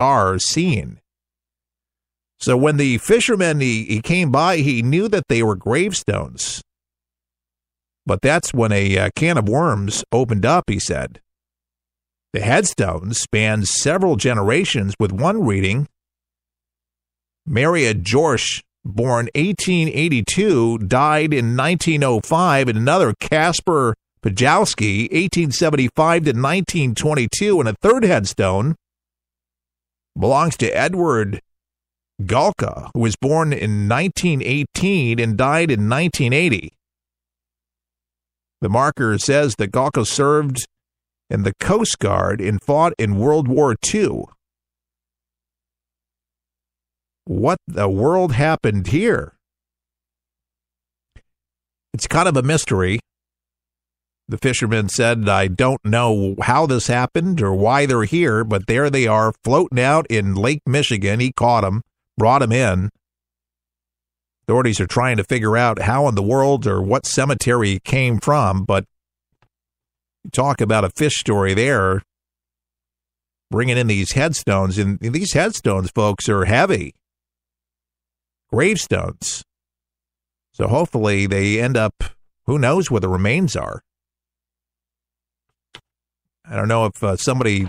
are seeing. So when the fisherman, he came by, he knew that they were gravestones. But that's when a can of worms opened up, he said. The headstones spanned several generations, with one reading, Maria Jorsch, born 1882, died in 1905, and another, Casper Pajowski, 1875 to 1922, and a third headstone belongs to Edward Galka, who was born in 1918 and died in 1980. The marker says that Galka served in the Coast Guard and fought in World War II. What the world happened here? It's kind of a mystery. The fisherman said, I don't know how this happened or why they're here, but there they are floating out in Lake Michigan. He caught them, brought them in. Authorities are trying to figure out how in the world or what cemetery he came from, but you talk about a fish story there, bringing in these headstones, and these headstones, folks, are heavy. Gravestones. So hopefully they end up, who knows where the remains are. I don't know if somebody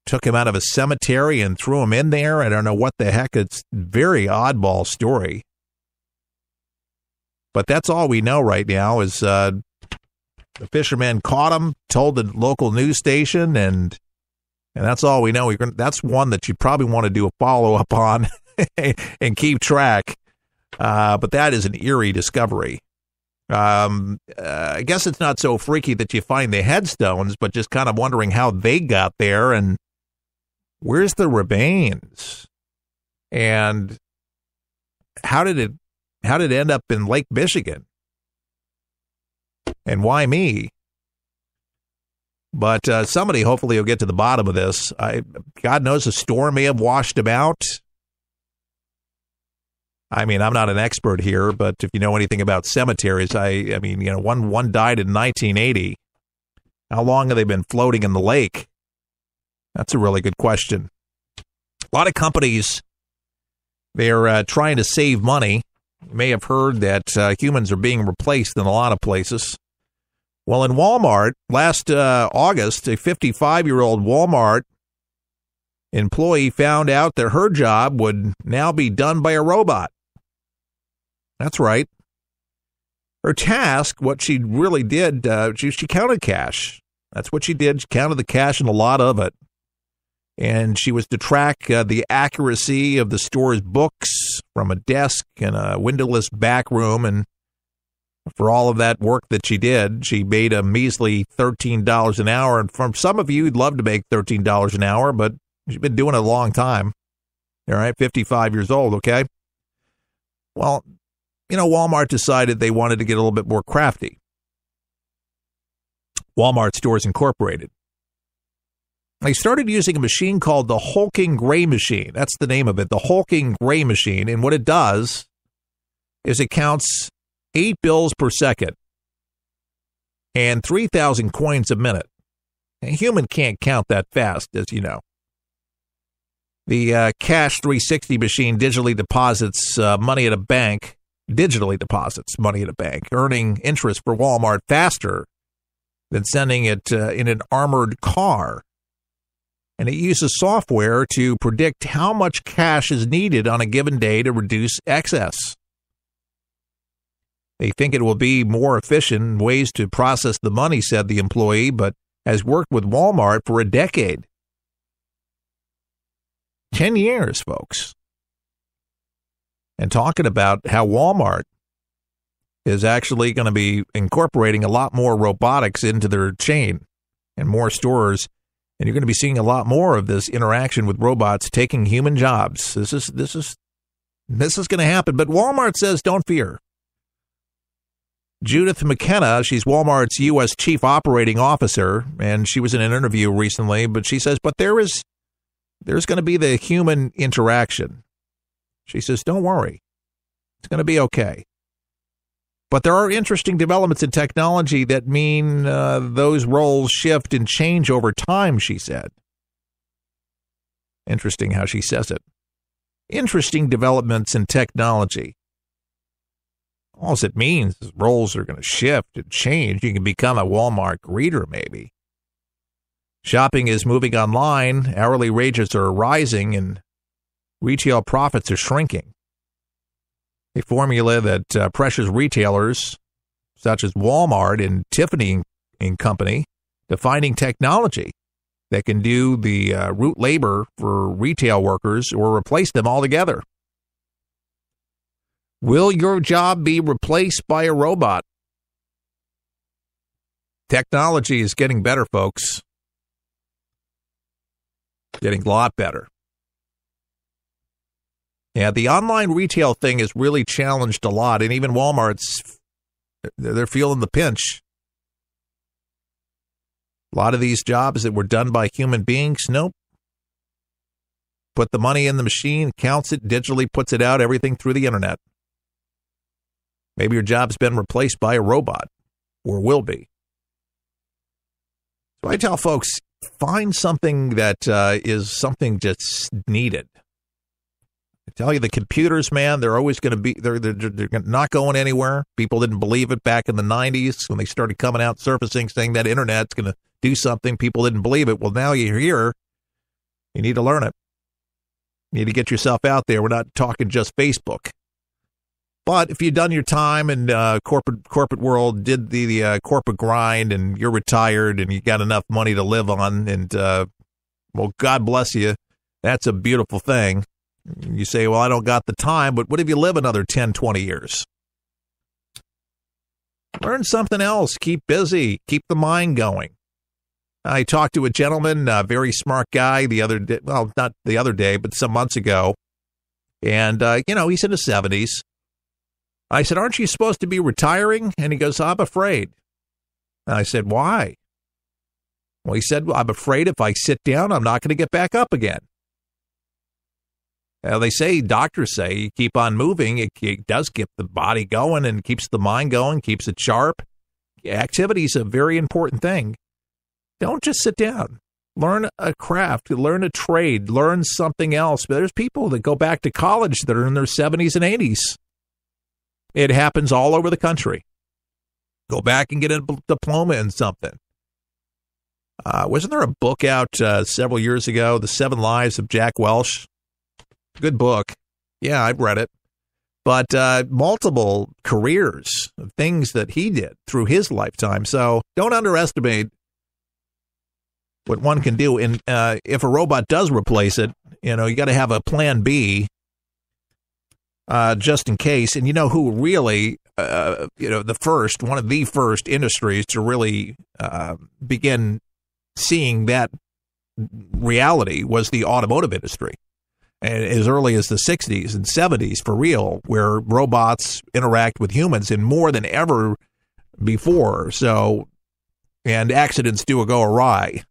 took him out of a cemetery and threw him in there. I don't know what the heck. It's a very oddball story. But that's all we know right now is the fisherman caught him, told the local news station, and that's all we know. That's one that you probably want to do a follow-up on and keep track. But that is an eerie discovery. I guess it's not so freaky that you find the headstones, but just kind of wondering how they got there and where's the remains and how did it end up in Lake Michigan and why me? But somebody hopefully will get to the bottom of this. God knows a storm may have washed them out. I mean, I'm not an expert here, but if you know anything about cemeteries, I mean, you know, one died in 1980. How long have they been floating in the lake? That's a really good question. A lot of companies, they're trying to save money. You may have heard that humans are being replaced in a lot of places. Well, in Walmart, last August, a 55-year-old Walmart employee found out that her job would now be done by a robot. That's right. Her task, what she really did, she counted cash. That's what she did. She counted the cash and a lot of it. And she was to track the accuracy of the store's books from a desk in a windowless back room. And for all of that work that she did, she made a measly $13 an hour. And from some of you, you'd love to make $13 an hour, but she's been doing it a long time. All right, 55 years old, okay? Well, you know, Walmart decided they wanted to get a little bit more crafty. Walmart Stores Incorporated. They started using a machine called the hulking gray machine. That's the name of it, the hulking gray machine. And what it does is it counts 8 bills per second and 3,000 coins a minute. A human can't count that fast, as you know. The Cash 360 machine digitally deposits money at a bank, earning interest for Walmart faster than sending it in an armored car. And it uses software to predict how much cash is needed on a given day to reduce excess. They think it will be more efficient in ways to process the money, said the employee, but has worked with Walmart for a decade. 10 years, folks. And talking about how Walmart is actually going to be incorporating a lot more robotics into their chain and more stores. And you're going to be seeing a lot more of this interaction with robots taking human jobs. This is going to happen. But Walmart says, don't fear. Judith McKenna, she's Walmart's U.S. Chief Operating Officer, and she was in an interview recently, but she says, but there's going to be the human interaction. She says, don't worry. It's going to be okay. But there are interesting developments in technology that mean those roles shift and change over time, she said. Interesting how she says it. Interesting developments in technology. All it means is roles are going to shift and change. You can become a Walmart greeter, maybe. Shopping is moving online, hourly wages are rising, and retail profits are shrinking. A formula that pressures retailers such as Walmart and Tiffany and Company to finding technology that can do the root labor for retail workers or replace them altogether. Will your job be replaced by a robot? Technology is getting better, folks. Getting a lot better. Yeah, the online retail thing has really challenged a lot, and even Walmart's, they're feeling the pinch. A lot of these jobs that were done by human beings, nope. Put the money in the machine, counts it, digitally puts it out, everything through the internet. Maybe your job's been replaced by a robot, or will be. So I tell folks, find something that is something just needed. I tell you, the computers, man, they're always going to be, they're not going anywhere. People didn't believe it back in the 90s when they started coming out surfacing, saying that internet's going to do something. People didn't believe it. Well, now you're here. You need to learn it. You need to get yourself out there. We're not talking just Facebook. But if you've done your time in corporate world, did the corporate grind, and you're retired and you got enough money to live on, and, well, God bless you. That's a beautiful thing. You say, well, I don't got the time, but what if you live another 10, 20 years? Learn something else. Keep busy. Keep the mind going. I talked to a gentleman, a very smart guy the other day, well, not the other day, but some months ago. And, he's in his 70s. I said, aren't you supposed to be retiring? And he goes, I'm afraid. And I said, why? Well, he said, well, I'm afraid if I sit down, I'm not going to get back up again. They say, doctors say, you keep on moving. It does keep the body going and keeps the mind going, keeps it sharp. Activity is a very important thing. Don't just sit down. Learn a craft, learn a trade, learn something else. But there's people that go back to college that are in their 70s and 80s. It happens all over the country. Go back and get a diploma in something. Wasn't there a book out several years ago, The 7 Lives of Jack Welch? Good book. Yeah, I've read it. But multiple careers of things that he did through his lifetime. So don't underestimate what one can do. And if a robot does replace it, you got to have a plan B. Just in case. And you know who really, one of the first industries to really begin seeing that reality was the automotive industry. And as early as the 60s and 70s, for real, where robots interact with humans and more than ever before. So, and accidents do go awry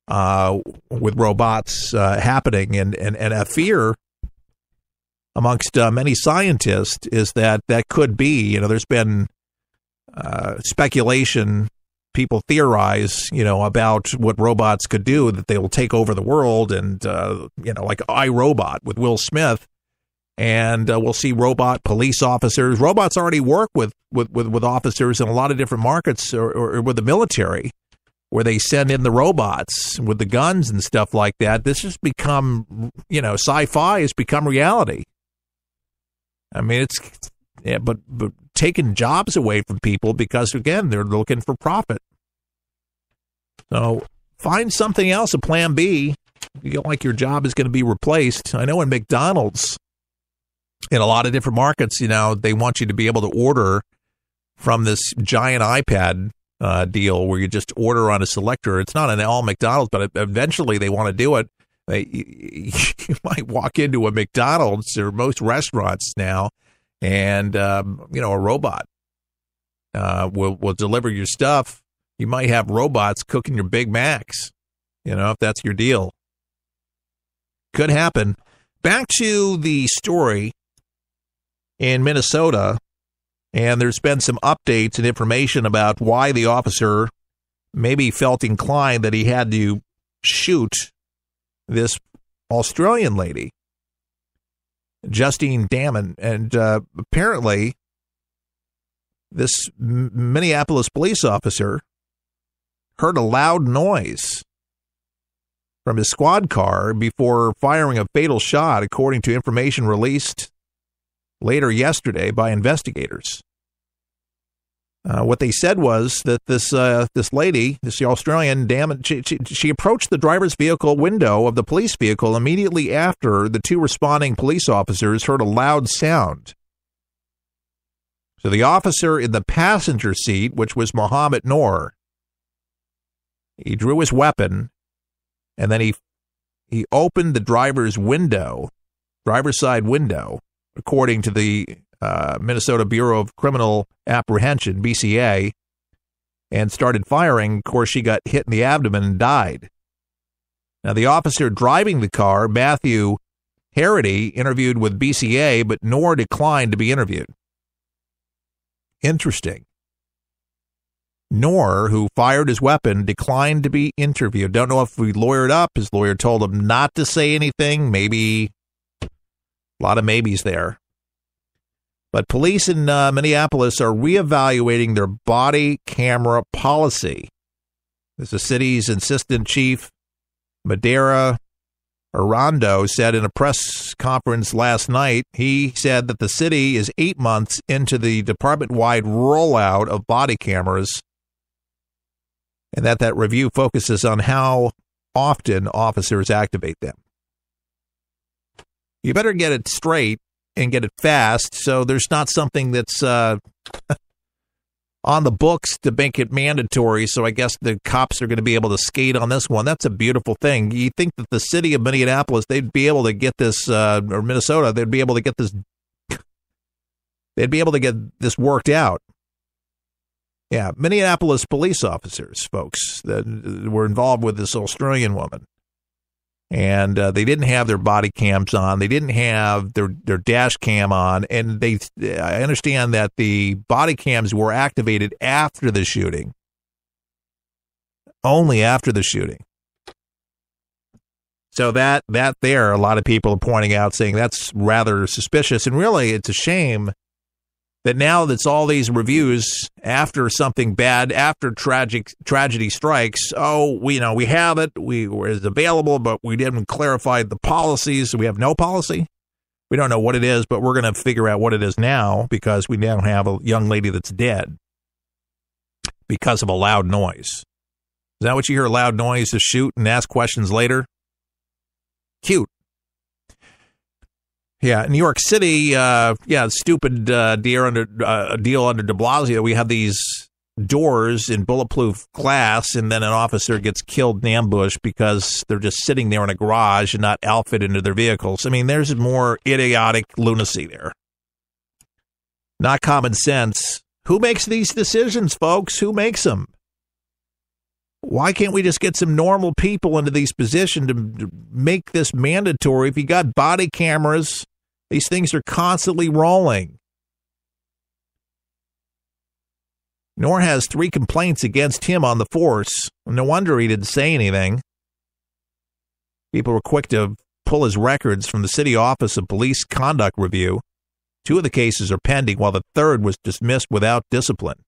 with robots happening. And a fear amongst many scientists is that could be, there's been speculation, people theorize, about what robots could do, that they will take over the world, and, like iRobot with Will Smith, and we'll see robot police officers. Robots already work with officers in a lot of different markets, or with the military, where they send in the robots with the guns and stuff like that. This has become, sci-fi has become reality. I mean, but taking jobs away from people because, again, they're looking for profit. So find something else, a plan B. You feel like your job is going to be replaced. I know in McDonald's, in a lot of different markets, they want you to be able to order from this giant iPad deal where you just order on a selector. It's not an all McDonald's, but eventually they want to do it. You might walk into a McDonald's or most restaurants now, and a robot will deliver your stuff. You might have robots cooking your Big Macs, if that's your deal. Could happen. Back to the story in Minnesota, and there's been some updates and information about why the officer maybe felt inclined that he had to shoot this Australian lady, Justine Damon, and apparently this Minneapolis police officer heard a loud noise from his squad car before firing a fatal shot, according to information released later yesterday by investigators. What they said was that this lady, this Australian, she approached the driver's vehicle window of the police vehicle immediately after the two responding police officers heard a loud sound. So the officer in the passenger seat, which was Mohammed Noor, he drew his weapon, and then he opened the driver's side window, according to the Minnesota Bureau of Criminal Apprehension, BCA, and started firing. Of course, she got hit in the abdomen and died. Now, the officer driving the car, Matthew Harity, interviewed with BCA, but Noor declined to be interviewed. Interesting. Noor, who fired his weapon, declined to be interviewed. Don't know if we lawyered up. His lawyer told him not to say anything. Maybe a lot of maybes there. But police in Minneapolis are reevaluating their body camera policy. As the city's assistant chief, Madera Arando, said in a press conference last night, he said that the city is 8 months into the department-wide rollout of body cameras, and that review focuses on how often officers activate them. You better get it straight and get it fast, so there's not something that's on the books to make it mandatory, so I guess the cops are going to be able to skate on this one. That's a beautiful thing. You think that the city of Minneapolis, they'd be able to get this, or Minnesota, they'd be able to get this worked out. Yeah, Minneapolis police officers, folks, that were involved with this Australian woman. And they didn't have their body cams on. They didn't have their dash cam on. And I understand that the body cams were activated after the shooting. Only after the shooting. So that there, a lot of people are pointing out, saying that's rather suspicious. And really, it's a shame that now that's all these reviews after something bad, after tragedy strikes. Oh, we have it. It's available, but we didn't clarify the policies. So we have no policy. We don't know what it is, but we're going to figure out what it is now because we now have a young lady that's dead because of a loud noise. Is that what you hear? A loud noise to shoot and ask questions later? Cute. Yeah, New York City, stupid deal under de Blasio. We have these doors in bulletproof glass, and then an officer gets killed in ambush because they're just sitting there in a garage and not outfitted into their vehicles. I mean, there's more idiotic lunacy there. Not common sense. Who makes these decisions, folks? Who makes them? Why can't we just get some normal people into these positions to make this mandatory? If you got body cameras, these things are constantly rolling. Noor has 3 complaints against him on the force. No wonder he didn't say anything. People were quick to pull his records from the City Office of Police Conduct Review. 2 of the cases are pending, while the 3rd was dismissed without discipline.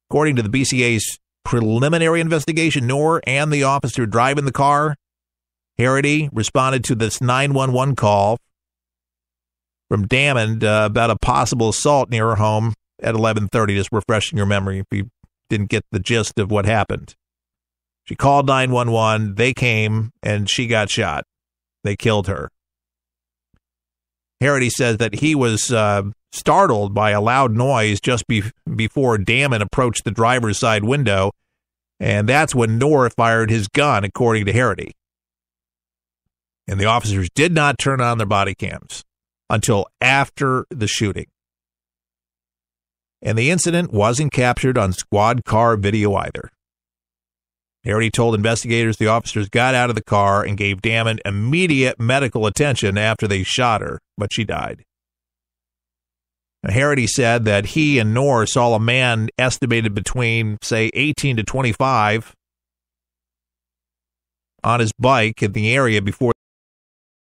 According to the BCA's preliminary investigation, Noor and the officer driving the car, Harity, responded to this 911 call from Damon about a possible assault near her home at 11:30, just refreshing your memory if you didn't get the gist of what happened. She called 911, they came, and she got shot. They killed her. Harity says that he was startled by a loud noise just before Damon approached the driver's side window, and that's when Noor fired his gun, according to Harity. And the officers did not turn on their body cams until after the shooting. And the incident wasn't captured on squad car video either. Harity told investigators the officers got out of the car and gave Damon immediate medical attention after they shot her, but she died. Now, Harity said that he and Noor saw a man estimated between, say, 18 to 25, on his bike in the area before